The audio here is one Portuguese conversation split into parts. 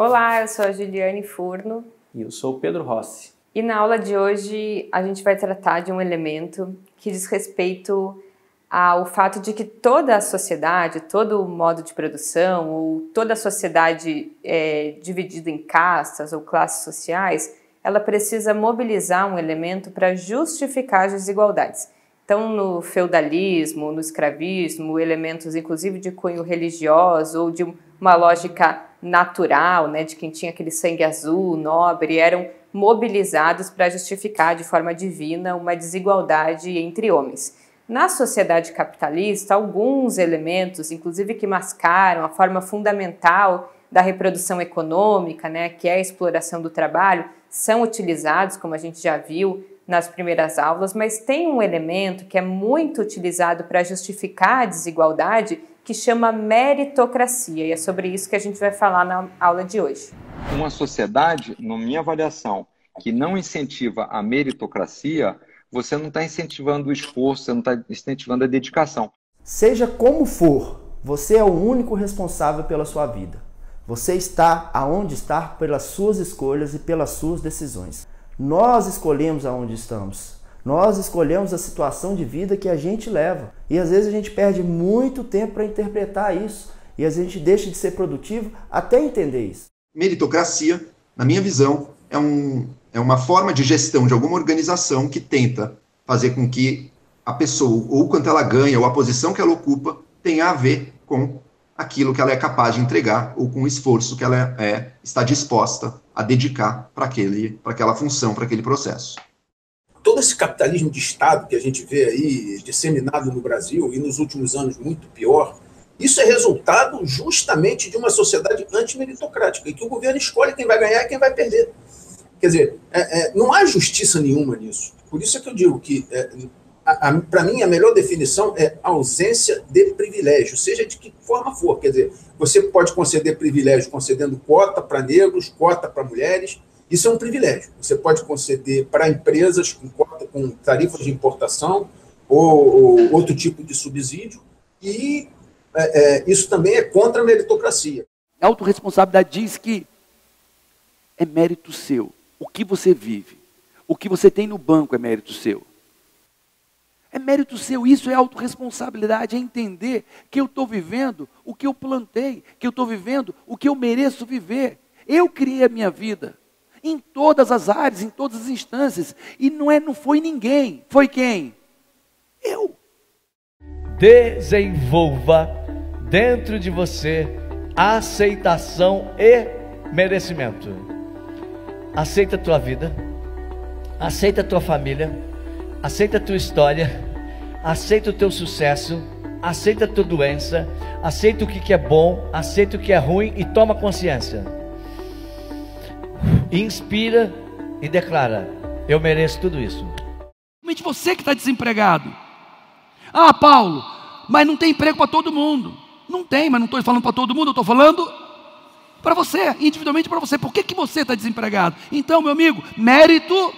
Olá, eu sou a Juliane Furno. E eu sou o Pedro Rossi. E na aula de hoje a gente vai tratar de um elemento que diz respeito ao fato de que toda a sociedade, todo o modo de produção, ou toda a sociedade dividida em castas ou classes sociais, ela precisa mobilizar um elemento para justificar as desigualdades. Então, no feudalismo, no escravismo, elementos inclusive de cunho religioso ou de uma lógica natural, né, de quem tinha aquele sangue azul, nobre, eram mobilizados para justificar de forma divina uma desigualdade entre homens. Na sociedade capitalista, alguns elementos, inclusive que mascaram a forma fundamental da reprodução econômica, né, que é a exploração do trabalho, são utilizados, como a gente já viu nas primeiras aulas, mas tem um elemento que é muito utilizado para justificar a desigualdade, que chama meritocracia, e é sobre isso que a gente vai falar na aula de hoje. Uma sociedade, na minha avaliação, que não incentiva a meritocracia, você não está incentivando o esforço, você não está incentivando a dedicação. Seja como for, você é o único responsável pela sua vida. Você está aonde está pelas suas escolhas e pelas suas decisões. Nós escolhemos aonde estamos. Nós escolhemos a situação de vida que a gente leva. E às vezes a gente perde muito tempo para interpretar isso. E às vezes a gente deixa de ser produtivo até entender isso. Meritocracia, na minha visão, é uma forma de gestão de alguma organização que tenta fazer com que a pessoa, ou quanto ela ganha, ou a posição que ela ocupa, tenha a ver com aquilo que ela é capaz de entregar, ou com o esforço que ela está disposta a dedicar para aquela função, para aquele processo. Todo esse capitalismo de Estado que a gente vê aí disseminado no Brasil, e nos últimos anos muito pior, isso é resultado justamente de uma sociedade antimeritocrática, em que o governo escolhe quem vai ganhar e quem vai perder. Quer dizer, não há justiça nenhuma nisso. Por isso é que eu digo que, para mim, a melhor definição é ausência de privilégio, seja de que forma for. Quer dizer, você pode conceder privilégio concedendo cota para negros, cota para mulheres, isso é um privilégio. Você pode conceder para empresas com tarifas de importação ou outro tipo de subsídio, e isso também é contra a meritocracia. A autorresponsabilidade diz que é mérito seu. O que você vive, o que você tem no banco é mérito seu. É mérito seu, isso é autorresponsabilidade, é entender que eu estou vivendo o que eu plantei, que eu estou vivendo o que eu mereço viver. Eu criei a minha vida, em todas as áreas, em todas as instâncias, e não foi ninguém, foi quem? Eu. Desenvolva dentro de você aceitação e merecimento. Aceita a tua vida, aceita a tua família, aceita a tua história, aceita o teu sucesso, aceita a tua doença, aceita o que é bom, aceita o que é ruim e toma consciência. Inspira e declara: eu mereço tudo isso. Principalmente você que está desempregado. Ah, Paulo, mas não tem emprego para todo mundo. Não tem, mas não estou falando para todo mundo, eu estou falando para você, individualmente para você. Por que você está desempregado? Então, meu amigo, mérito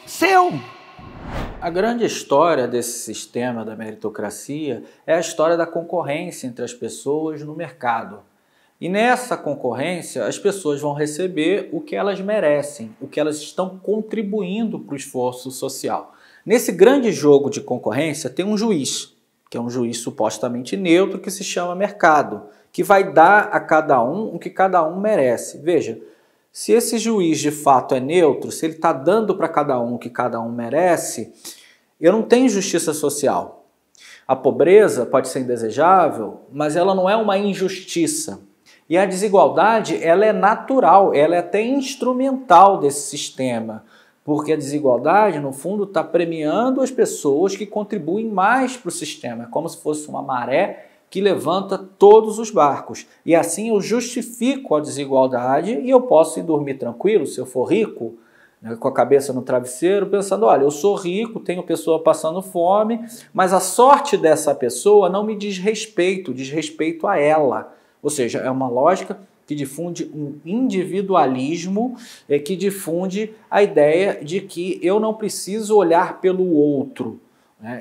seu. A grande história desse sistema da meritocracia é a história da concorrência entre as pessoas no mercado. E nessa concorrência, as pessoas vão receber o que elas merecem, o que elas estão contribuindo para o esforço social. Nesse grande jogo de concorrência tem um juiz, que é um juiz supostamente neutro, que se chama mercado, que vai dar a cada um o que cada um merece. Veja, se esse juiz de fato é neutro, se ele está dando para cada um o que cada um merece, eu não tenho justiça social. A pobreza pode ser indesejável, mas ela não é uma injustiça. E a desigualdade, ela é natural, ela é até instrumental desse sistema, porque a desigualdade, no fundo, está premiando as pessoas que contribuem mais para o sistema. É como se fosse uma maré que levanta todos os barcos. E assim eu justifico a desigualdade e eu posso ir dormir tranquilo, se eu for rico, né, com a cabeça no travesseiro, pensando, olha, eu sou rico, tenho pessoa passando fome, mas a sorte dessa pessoa não me diz respeito a ela. Ou seja, é uma lógica que difunde um individualismo, que difunde a ideia de que eu não preciso olhar pelo outro.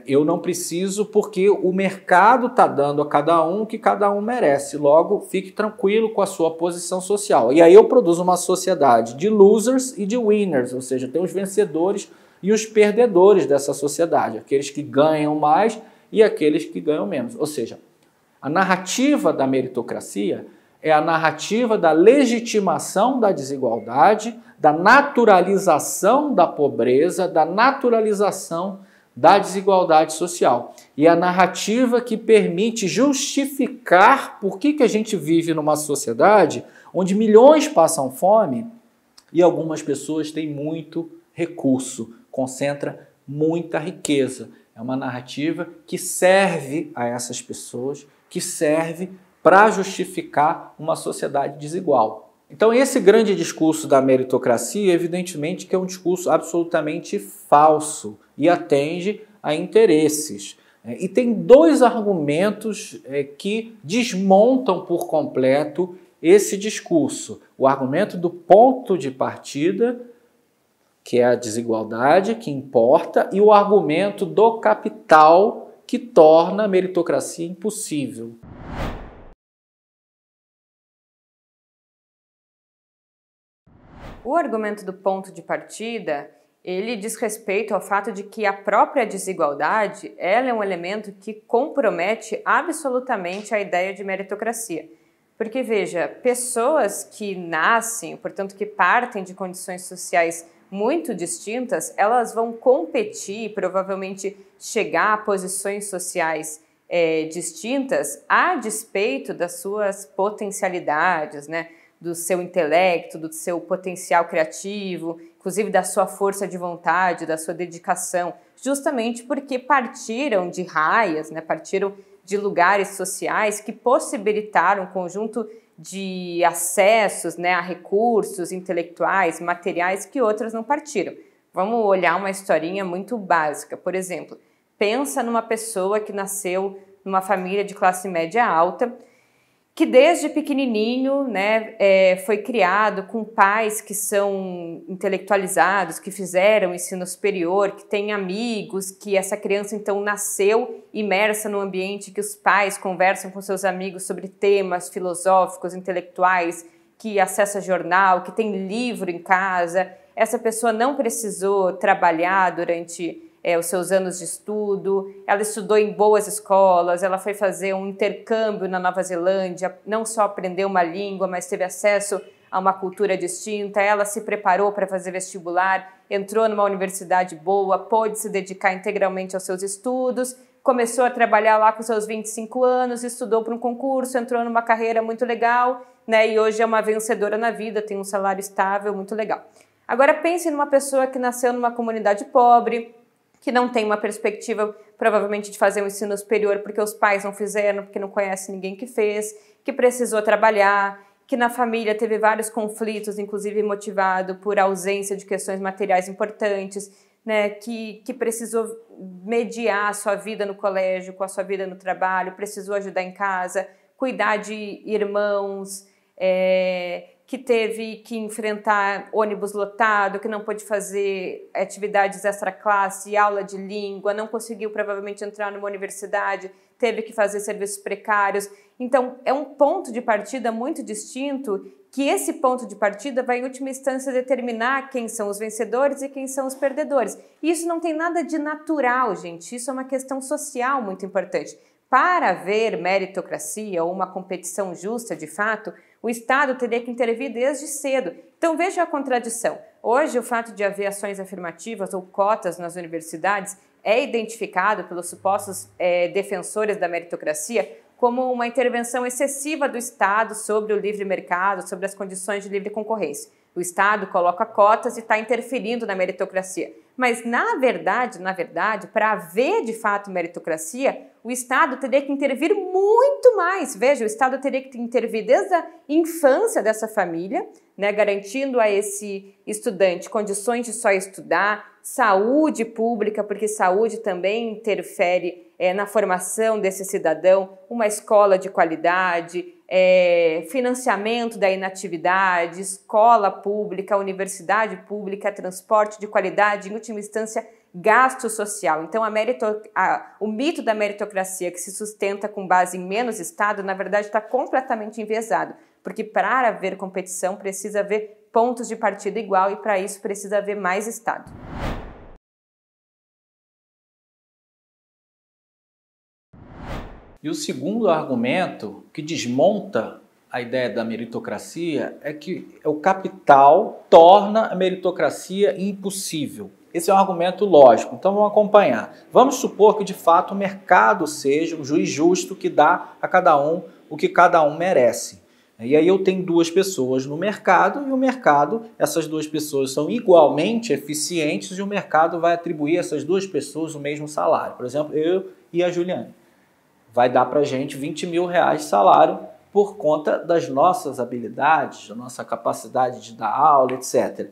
Eu não preciso porque o mercado está dando a cada um o que cada um merece. Logo, fique tranquilo com a sua posição social. E aí eu produzo uma sociedade de losers e de winners, ou seja, tem os vencedores e os perdedores dessa sociedade, aqueles que ganham mais e aqueles que ganham menos. Ou seja, a narrativa da meritocracia é a narrativa da legitimação da desigualdade, da naturalização da pobreza, da naturalização da desigualdade social. E a narrativa que permite justificar por que a gente vive numa sociedade onde milhões passam fome e algumas pessoas têm muito recurso, concentra muita riqueza. É uma narrativa que serve a essas pessoas, que serve para justificar uma sociedade desigual. Então esse grande discurso da meritocracia, evidentemente que é um discurso absolutamente falso e atende a interesses. E tem dois argumentos que desmontam por completo esse discurso. O argumento do ponto de partida, que é a desigualdade, que importa, e o argumento do capital, que torna a meritocracia impossível. O argumento do ponto de partida, ele diz respeito ao fato de que a própria desigualdade, ela é um elemento que compromete absolutamente a ideia de meritocracia. Porque, veja, pessoas que nascem, portanto, que partem de condições sociais muito distintas, elas vão competir, provavelmente chegar a posições sociais distintas, a despeito das suas potencialidades, né? Do seu intelecto, do seu potencial criativo, inclusive da sua força de vontade, da sua dedicação, justamente porque partiram de raias, né? Partiram de lugares sociais que possibilitaram um conjunto de acessos, né, a recursos intelectuais, materiais que outras não partiram. Vamos olhar uma historinha muito básica. Por exemplo, pensa numa pessoa que nasceu numa família de classe média alta, que desde pequenininho, né, foi criado com pais que são intelectualizados, que fizeram ensino superior, que têm amigos, que essa criança então nasceu imersa num ambiente que os pais conversam com seus amigos sobre temas filosóficos, intelectuais, que acessa jornal, que tem livro em casa. Essa pessoa não precisou trabalhar durante os seus anos de estudo, ela estudou em boas escolas, ela foi fazer um intercâmbio na Nova Zelândia, não só aprendeu uma língua, mas teve acesso a uma cultura distinta, ela se preparou para fazer vestibular, entrou numa universidade boa, pôde se dedicar integralmente aos seus estudos, começou a trabalhar lá com seus 25 anos, estudou para um concurso, entrou numa carreira muito legal, né, e hoje é uma vencedora na vida, tem um salário estável, muito legal. Agora pense numa pessoa que nasceu numa comunidade pobre, que não tem uma perspectiva, provavelmente, de fazer um ensino superior porque os pais não fizeram, porque não conhece ninguém que fez, que precisou trabalhar, que na família teve vários conflitos, inclusive motivado por ausência de questões materiais importantes, né, que precisou mediar a sua vida no colégio com a sua vida no trabalho, precisou ajudar em casa, cuidar de irmãos, que teve que enfrentar ônibus lotado, que não pôde fazer atividades extra-classe, aula de língua, não conseguiu provavelmente entrar numa universidade, teve que fazer serviços precários. Então, é um ponto de partida muito distinto, que esse ponto de partida vai, em última instância, determinar quem são os vencedores e quem são os perdedores. E isso não tem nada de natural, gente, isso é uma questão social muito importante. Para haver meritocracia ou uma competição justa, de fato, o Estado teria que intervir desde cedo. Então veja a contradição. Hoje o fato de haver ações afirmativas ou cotas nas universidades é identificado pelos supostos defensores da meritocracia como uma intervenção excessiva do Estado sobre o livre mercado, sobre as condições de livre concorrência. O Estado coloca cotas e está interferindo na meritocracia. Mas, na verdade, para haver de fato meritocracia, o Estado teria que intervir muito mais. Veja, o Estado teria que intervir desde a infância dessa família, né, garantindo a esse estudante condições de só estudar, saúde pública, porque saúde também interfere na formação desse cidadão, uma escola de qualidade, financiamento da inatividade, escola pública, universidade pública, transporte de qualidade, em última instância, gasto social. Então, o mito da meritocracia que se sustenta com base em menos Estado, na verdade, está completamente enviesado, porque para haver competição precisa haver pontos de partida igual e para isso precisa haver mais Estado. E o segundo argumento que desmonta a ideia da meritocracia é que o capital torna a meritocracia impossível. Esse é um argumento lógico, então vamos acompanhar. Vamos supor que de fato o mercado seja um juiz justo que dá a cada um o que cada um merece. E aí eu tenho duas pessoas no mercado e o mercado, essas duas pessoas são igualmente eficientes e o mercado vai atribuir a essas duas pessoas o mesmo salário. Por exemplo, eu e a Juliane. Vai dar para a gente 20 mil reais de salário por conta das nossas habilidades, da nossa capacidade de dar aula, etc.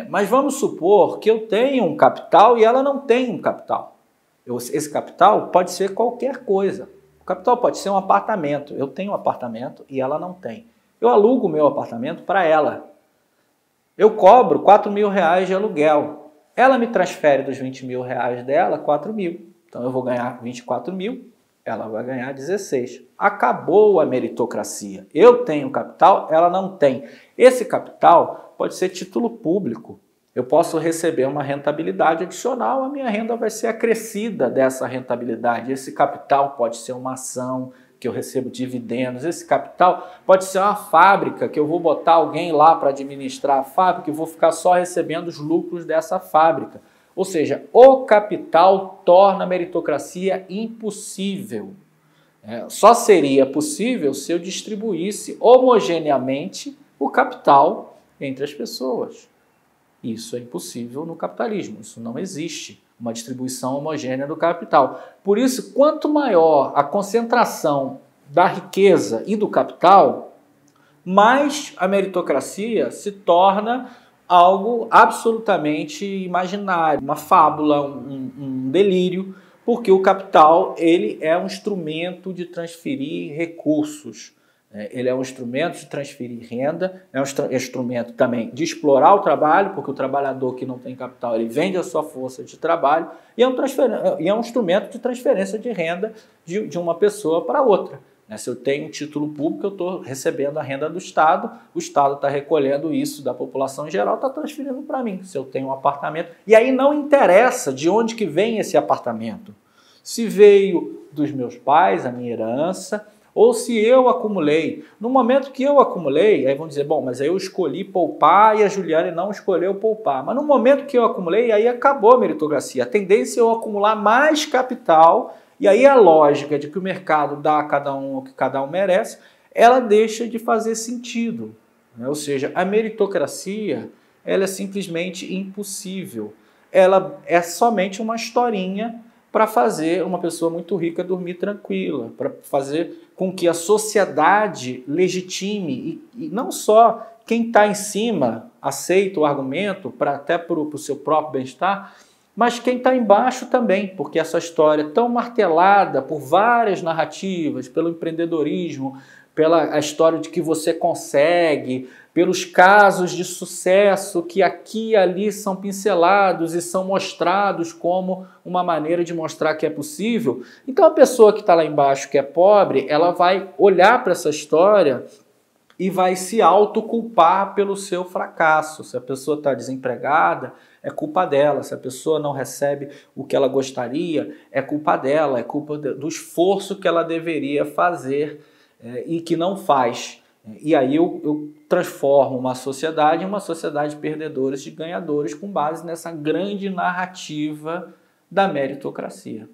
Mas vamos supor que eu tenho um capital e ela não tem um capital. Esse capital pode ser qualquer coisa. O capital pode ser um apartamento. Eu tenho um apartamento e ela não tem. Eu alugo o meu apartamento para ela. Eu cobro 4 mil reais de aluguel. Ela me transfere dos 20 mil reais dela 4 mil. Então eu vou ganhar 24 mil, ela vai ganhar 16. Acabou a meritocracia. Eu tenho capital, ela não tem. Esse capital pode ser título público. Eu posso receber uma rentabilidade adicional, a minha renda vai ser acrescida dessa rentabilidade. Esse capital pode ser uma ação que eu recebo dividendos. Esse capital pode ser uma fábrica, que eu vou botar alguém lá para administrar a fábrica e vou ficar só recebendo os lucros dessa fábrica. Ou seja, o capital torna a meritocracia impossível. Só seria possível se eu distribuísse homogeneamente o capital entre as pessoas. Isso é impossível no capitalismo, isso não existe, uma distribuição homogênea do capital. Por isso, quanto maior a concentração da riqueza e do capital, mais a meritocracia se torna algo absolutamente imaginário, uma fábula, um delírio, porque o capital ele é um instrumento de transferir recursos. Ele é um instrumento de transferir renda, é um instrumento também de explorar o trabalho, porque o trabalhador que não tem capital, ele vende a sua força de trabalho, e é um instrumento de transferência de renda de uma pessoa para outra. Se eu tenho um título público, eu estou recebendo a renda do Estado, o Estado está recolhendo isso da população em geral, está transferindo para mim. Se eu tenho um apartamento, e aí não interessa de onde que vem esse apartamento. Se veio dos meus pais, a minha herança, ou se eu acumulei. No momento que eu acumulei, aí vão dizer, bom, mas aí eu escolhi poupar e a Juliane não escolheu poupar. Mas no momento que eu acumulei, aí acabou a meritocracia. A tendência é eu acumular mais capital, e aí a lógica de que o mercado dá a cada um o que cada um merece, ela deixa de fazer sentido. Ou seja, a meritocracia ela é simplesmente impossível. Ela é somente uma historinha para fazer uma pessoa muito rica dormir tranquila, para fazer com que a sociedade legitime, e não só quem está em cima aceita o argumento até para o seu próprio bem-estar, mas quem está embaixo também, porque essa história tão martelada por várias narrativas, pelo empreendedorismo, pela a história de que você consegue, pelos casos de sucesso que aqui e ali são pincelados e são mostrados como uma maneira de mostrar que é possível. Então a pessoa que está lá embaixo, que é pobre, ela vai olhar para essa história e vai se autoculpar pelo seu fracasso. Se a pessoa está desempregada, é culpa dela. Se a pessoa não recebe o que ela gostaria, é culpa dela, é culpa do esforço que ela deveria fazer e que não faz. E aí eu transformo uma sociedade em uma sociedade de perdedores e ganhadores com base nessa grande narrativa da meritocracia.